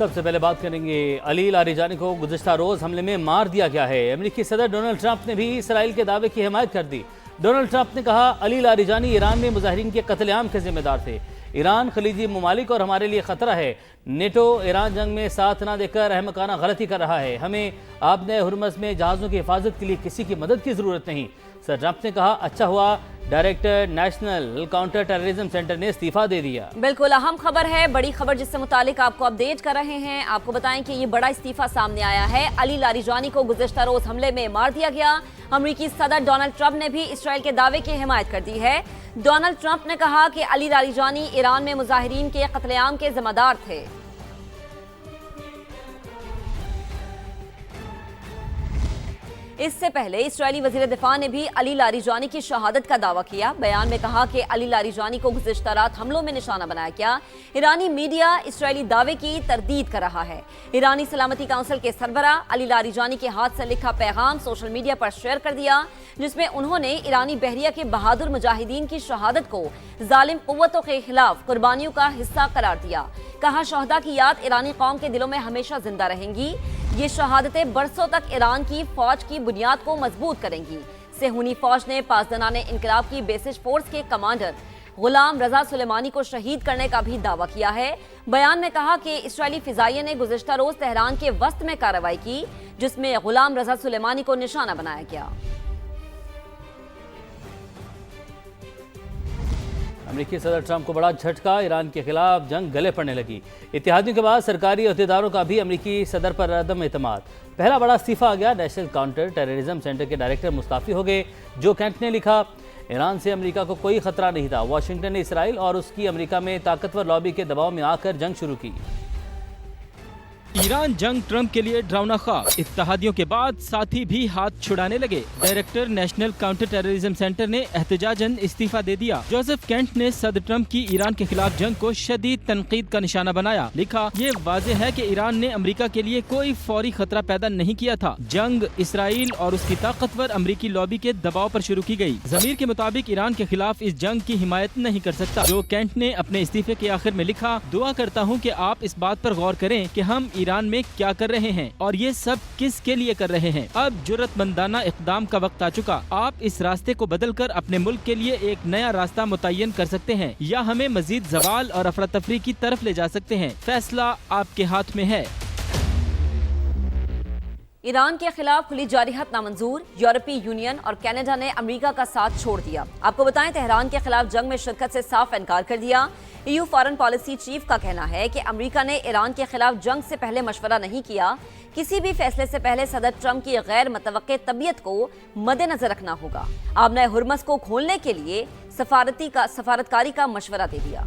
سب سے پہلے بات کریں گے علی لاریجانی کو گزشتہ روز حملے میں مار دیا گیا ہے۔ امریکی صدر ڈونلڈ ٹرمپ نے بھی اسرائیل کے دعوے کی حمایت کر دی۔ ڈونلڈ ٹرمپ نے کہا علی لاریجانی ایران میں مظاہرین کے قتل عام کے ذمہ دار تھے۔ ایران خلیجی ممالک اور ہمارے لیے خطرہ ہے۔ نیٹو ایران جنگ میں ساتھ نہ دے کر احمقانہ غلطی کر رہا ہے۔ ہمیں آبنۂ ہرمز میں جہازوں کی حفاظت کے لیے کسی کی مدد کی ضرورت نہیں۔ سر ٹرمپ نے کہا اچھا ہوا director national counter terrorism centre نے استعفیٰ دے دیا۔ بالکل اہم خبر ہے، بڑی خبر جس سے متعلق آپ کو اپڈیٹ کر رہے ہیں۔ آپ کو بتائیں کہ یہ بڑا استعفیٰ سامنے آیا ہے۔ علی لاریجانی کو گزشتہ روز حملے میں مار دیا گیا۔ امریکی صدر ڈونلڈ ٹرمپ نے بھی اسرائیل کے دعوے کی حمایت کر دی ہے۔ ڈونلڈ ٹرمپ نے کہا کہ علی لاریجانی ایران میں مظاہرین کے قتل عام کے ذمہ دار تھے۔ اس سے پہلے اسرائیلی وزیر دفاع نے بھی علی لاریجانی کی شہادت کا دعویٰ کیا۔ بیان میں کہا کہ علی لاریجانی کو گزشتہ رات حملوں میں نشانہ بنایا گیا۔ ایرانی میڈیا اسرائیلی دعوے کی تردید کر رہا ہے۔ ایرانی سلامتی کونسل کے سربراہ علی لاریجانی کے ہاتھ سے لکھا پیغام سوشل میڈیا پر شیئر کر دیا، جس میں انہوں نے ایرانی بحریہ کے بہادر مجاہدین کی شہادت کو ظالم قوتوں کے خلاف قربانیوں کا حصہ قرار دیا۔ کہا شہداء کی یاد ایرانی قوم کے دلوں میں ہمیشہ زندہ رہیں گی۔ یہ شہادتیں برسوں تک ایران کی فوج کی بنیاد کو مضبوط کریں گی۔ صہیونی فوج نے پاسداران انقلاب کی بیسج فورس کے کمانڈر غلام رضا سلیمانی کو شہید کرنے کا بھی دعویٰ کیا ہے۔ بیان میں کہا کہ اسرائیلی فضائیہ نے گزشتہ روز تہران کے وسط میں کارروائی کی، جس میں غلام رضا سلیمانی کو نشانہ بنایا گیا۔ امریکی صدر ٹرمپ کو بڑا جھٹکا، ایران کے خلاف جنگ گلے پڑنے لگی۔ اتحادیوں کے بعد سرکاری عہدیداروں کا بھی امریکی صدر پر عدم اعتماد۔ پہلا بڑا استعفیٰ آ گیا، نیشنل کاؤنٹر ٹیررزم سینٹر کے ڈائریکٹر مستعفی ہو گئے۔ جو کینٹ نے لکھا ایران سے امریکہ کو کوئی خطرہ نہیں تھا۔ واشنگٹن نے اسرائیل اور اس کی امریکہ میں طاقتور لابی کے دباؤ میں آ کر جنگ شروع کی۔ ایران جنگ ٹرمپ کے لیے ڈراؤنا خواب، اتحادیوں کے بعد ساتھی بھی ہاتھ چھڑانے لگے۔ Director national counter terrorism centre نے احتجاجاً استعفیٰ دے دیا۔ جوزف کینٹ نے صدر ٹرمپ کی ایران کے خلاف جنگ کو شدید تنقید کا نشانہ بنایا۔ لکھا یہ واضح ہے کہ ایران نے امریکہ کے لیے کوئی فوری خطرہ پیدا نہیں کیا تھا۔ جنگ اسرائیل اور اس کی طاقتور امریکی لابی کے دباؤ پر شروع کی گئی۔ ضمیر کے مطابق ایران کے خلاف اس جنگ کی حمایت نہیں کر سکتا۔ جو کینٹ نے اپنے استعفے کے آخر میں لکھا دعا کرتا ہوں کہ آپ اس بات پر غور کریں کہ ہم ایران میں کیا کر رہے ہیں اور یہ سب کس کے لیے کر رہے ہیں۔ اب جرأت مندانہ اقدام کا وقت آ چکا۔ آپ اس راستے کو بدل کر اپنے ملک کے لیے ایک نیا راستہ متعین کر سکتے ہیں یا ہمیں مزید زوال اور افراتفری کی طرف لے جا سکتے ہیں۔ فیصلہ آپ کے ہاتھ میں ہے۔ ایران کے خلاف کھلی جارحیت نامنظور، یورپی یونین اور کینیڈا نے امریکہ کا ساتھ چھوڑ دیا۔ آپ کو بتائیں تہران کے خلاف جنگ میں شرکت سے صاف انکار کر دیا۔ EU فارن پالیسی چیف کا کہنا ہے کہ امریکہ نے ایران کے خلاف جنگ سے پہلے مشورہ نہیں کیا۔ کسی بھی فیصلے سے پہلے صدر ٹرمپ کی غیر متوقع طبیعت کو مد نظر رکھنا ہوگا۔ آبنۂ ہرمز کو کھولنے کے لیے سفارتکاری کا مشورہ دے دیا۔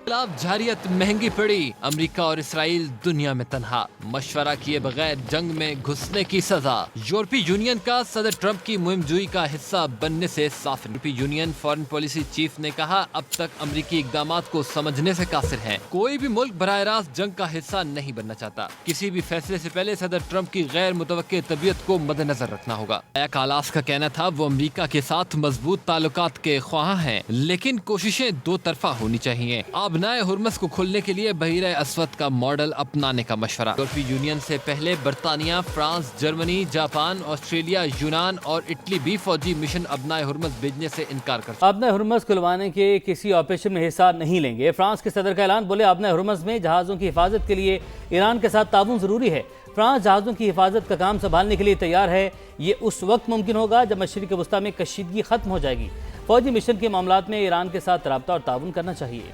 خلاف جارحیت مہنگی پڑی، امریکہ اور اسرائیل دنیا میں تنہا، مشورہ کیے بغیر جنگ میں گھسنے کی سزا۔ یورپی یونین کا صدر ٹرمپ کی مہم جوئی کا حصہ بننے سے صاف۔ یورپی یونین فارن پالیسی چیف نے کہا اب تک امریکی اقدامات کو سمجھنے سے قاصر ہیں۔ کوئی بھی ملک براہ راست جنگ کا حصہ نہیں بننا چاہتا۔ کسی بھی فیصلے سے پہلے صدر ٹرمپ کی غیر متوقع طبیعت کو مد نظر رکھنا ہوگا۔ کالاس کا کہنا تھا وہ امریکہ کے ساتھ مضبوط تعلقات کے خواہاں ہیں، لیکن کوششیں دو طرفہ ہونی چاہیے۔ آبنائے ہرمز کو کھولنے کے لیے بحیرہ اسود کا ماڈل اپنانے کا مشورہ۔ یورپی یونین سے پہلے برطانیہ، فرانس، جرمنی، جاپان، آسٹریلیا، یونان اور اٹلی بھی فوجی مشن آبنائے ہرمز بھیجنے سے انکار کر آبنائے ہرمز کھلوانے کے کسی آپریشن میں حصہ نہیں لیں گے۔ فرانس کے صدر کا اعلان، بولے آبنائے ہرمز میں جہازوں کی حفاظت کے لیے ایران کے ساتھ تعاون ضروری ہے۔ فرانس جہازوں کی حفاظت کا کام سنبھالنے کے لیے تیار ہے۔ یہ اس وقت ممکن ہوگا جب مشرق وسطیٰ میں کشیدگی ختم ہو جائے گی۔ فوجی مشن کے معاملات میں ایران کے ساتھ رابطہ اور تعاون کرنا چاہیے۔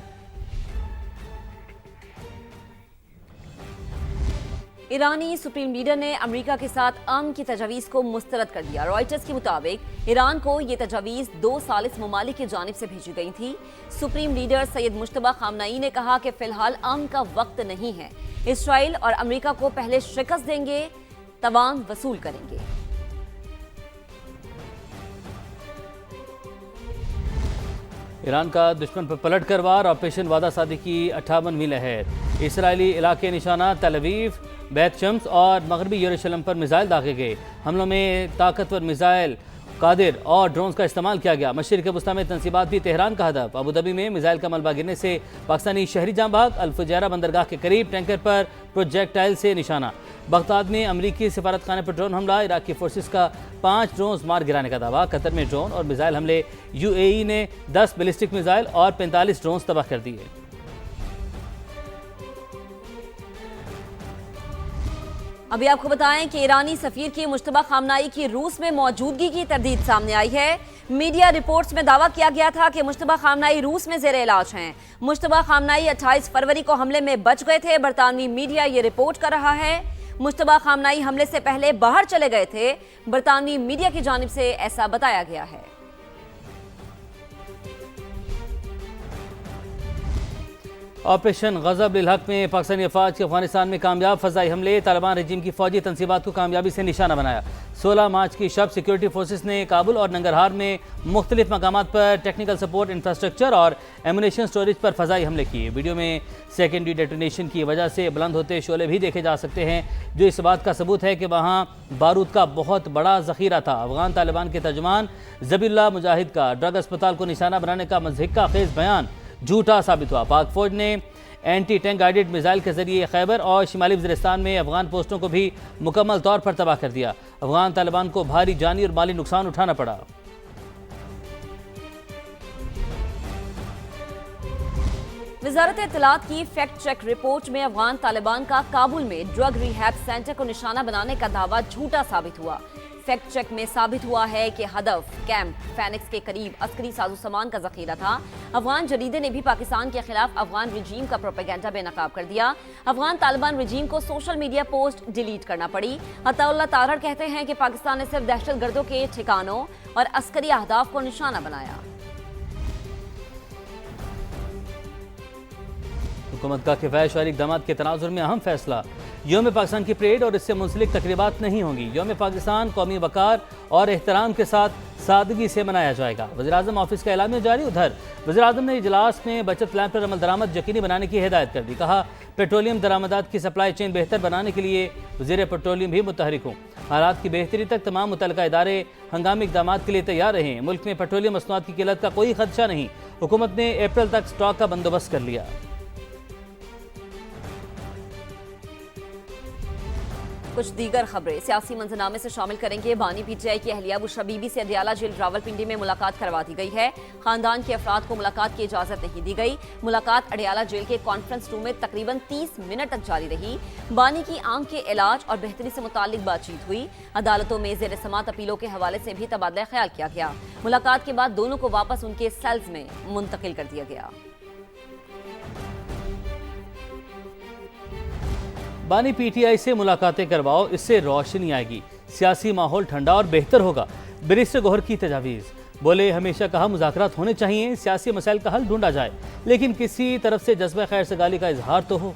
ایرانی سپریم لیڈر نے امریکہ کے ساتھ امن کی تجاویز کو مسترد کر دیا۔ رائٹرز کے مطابق ایران کو یہ تجاویز 2 ثالث ممالک کی جانب سے بھیجی گئی تھی۔ سپریم لیڈر سید مجتبیٰ خامنئی نے کہا کہ فی الحال امن کا وقت نہیں ہے۔ اسرائیل اور امریکہ کو پہلے شکست دیں گے، تاوان وصول کریں گے۔ ایران کا دشمن پر پلٹ کر وار، آپریشن وعدہ سازی کی 58ویں لہر۔ اسرائیلی علاقے نشانہ تل اویو، بیت شمس اور مغربی یروشلم پر میزائل داغے گئے۔ حملوں میں طاقتور میزائل قادر اور ڈرونز کا استعمال کیا گیا۔ مشرق وسطی میں تنصیبات بھی تہران کا ہدف۔ ابوظہبی میں میزائل کا ملبہ گرنے سے پاکستانی شہری جاں بحق۔ الفجیرہ بندرگاہ کے قریب ٹینکر پر پروجیکٹائل سے نشانہ۔ بغداد میں امریکی سفارت خانے پر ڈرون حملہ۔ عراقی فورسز کا 5 ڈرونز مار گرانے کا دعویٰ۔ قطر میں ڈرون اور میزائل حملے۔ UAE نے 10 بیلسٹک میزائل اور 45 ڈرونز تباہ کر دیے۔ ابھی آپ کو بتائیں کہ ایرانی سفیر کی مشتبہ خامنائی کی روس میں موجودگی کی تردید سامنے آئی ہے۔ میڈیا رپورٹس میں دعویٰ کیا گیا تھا کہ مشتبہ خامنائی روس میں زیر علاج ہیں۔ مشتبہ خامنائی 28 فروری کو حملے میں بچ گئے تھے۔ برطانوی میڈیا یہ رپورٹ کر رہا ہے۔ مشتبہ خامنائی حملے سے پہلے باہر چلے گئے تھے۔ برطانوی میڈیا کی جانب سے ایسا بتایا گیا ہے۔ آپریشن غضب للحق میں پاکستانی افواج کے افغانستان میں کامیاب فضائی حملے۔ طالبان رجیم کی فوجی تنصیبات کو کامیابی سے نشانہ بنایا۔ 16 مارچ کی شب سیکیورٹی فورسز نے کابل اور ننگرہار میں مختلف مقامات پر ٹیکنیکل سپورٹ انفراسٹرکچر اور ایمونیشن سٹوریج پر فضائی حملے کیے۔ ویڈیو میں سیکنڈری ڈیٹونیشن کی وجہ سے بلند ہوتے شعلے بھی دیکھے جا سکتے ہیں، جو اس بات کا ثبوت ہے کہ وہاں بارود کا بہت بڑا ذخیرہ تھا۔ افغان طالبان کے ترجمان ذبیح اللہ مجاہد کا ڈرگ اسپتال کو نشانہ بنانے کا مضحکہ خیز بیان جھوٹا ثابت ہوا۔ پاک فوج نے اینٹی ٹینک گائیڈڈ میزائل کے ذریعے خیبر اور شمالی وزیرستان میں افغان پوسٹوں کو بھی مکمل طور پر تباہ کر دیا۔ افغان طالبان کو بھاری جانی اور مالی نقصان اٹھانا پڑا۔ وزارت اطلاعات کی فیکٹ چیک رپورٹ میں افغان طالبان کا کابل میں ڈرگ ریہیب سینٹر کو نشانہ بنانے کا دعویٰ جھوٹا ثابت ہوا۔ فیکٹ چیک میں ثابت ہوا ہے کہ ہدف کیمپ فینکس کے قریب عسکری ساز و سامان کا ذخیرہ تھا۔ افغان جریدے نے بھی پاکستان کے خلاف افغان رجیم کا پروپیگنڈا بے نقاب کر دیا۔ افغان طالبان رجیم کو سوشل میڈیا پوسٹ ڈیلیٹ کرنا پڑی۔ عطا اللہ تارڑ کہتے ہیں کہ پاکستان نے صرف دہشت گردوں کے ٹھکانوں اور عسکری اہداف کو نشانہ بنایا۔ حکومت کا کفایت شعاری اقدامات کے تناظر میں اہم فیصلہ۔ یوم پاکستان کی پریڈ اور اس سے منسلک تقریبات نہیں ہوں گی۔ یوم پاکستان قومی وقار اور احترام کے ساتھ سادگی سے منایا جائے گا۔ وزیراعظم آفس کا اعلامیہ جاری۔ ادھر وزیراعظم نے اجلاس میں بچت پلان پر عمل درآمد یقینی بنانے کی ہدایت کر دی۔ کہا پیٹرولیم درآمدات کی سپلائی چین بہتر بنانے کے لیے وزیر پیٹرولیم بھی متحرک ہوں۔ حالات کی بہتری تک تمام متعلقہ ادارے ہنگامی اقدامات کے لیے تیار رہیں۔ ملک میں پیٹرولیم مصنوعات کی قلت کا کوئی خدشہ نہیں۔ حکومت نے اپریل تک سٹاک کا بندوبست کر لیا۔ کچھ دیگر خبریں سیاسی منظرنامے سے شامل کریں گے۔ بانی پی ٹی آئی کی اہلیہ بشریٰ بی بی سے اڈیالہ جیل راولپنڈی میں ملاقات کروا دی گئی ہے۔ خاندان کے افراد کو ملاقات کی اجازت نہیں دی گئی۔ ملاقات اڈیالہ جیل کے کانفرنس روم میں تقریباً 30 منٹ تک جاری رہی۔ بانی کی آنکھ کے علاج اور بہتری سے متعلق بات چیت ہوئی۔ عدالتوں میں زیر سماعت اپیلوں کے حوالے سے بھی تبادلہ خیال کیا گیا۔ ملاقات کے بعد دونوں کو واپس ان کے سیلز میں منتقل کر دیا گیا۔ بانی پی ٹی آئی سے ملاقاتیں کرواؤ، اس سے روشنی آئے گی، سیاسی ماحول ٹھنڈا اور بہتر ہوگا۔ بیرسٹر گوہر کی تجاویز۔ بولے ہمیشہ کہا مذاکرات ہونے چاہیے، سیاسی مسائل کا حل ڈھونڈا جائے، لیکن کسی طرف سے جذبہ خیر سگالی کا اظہار تو ہو۔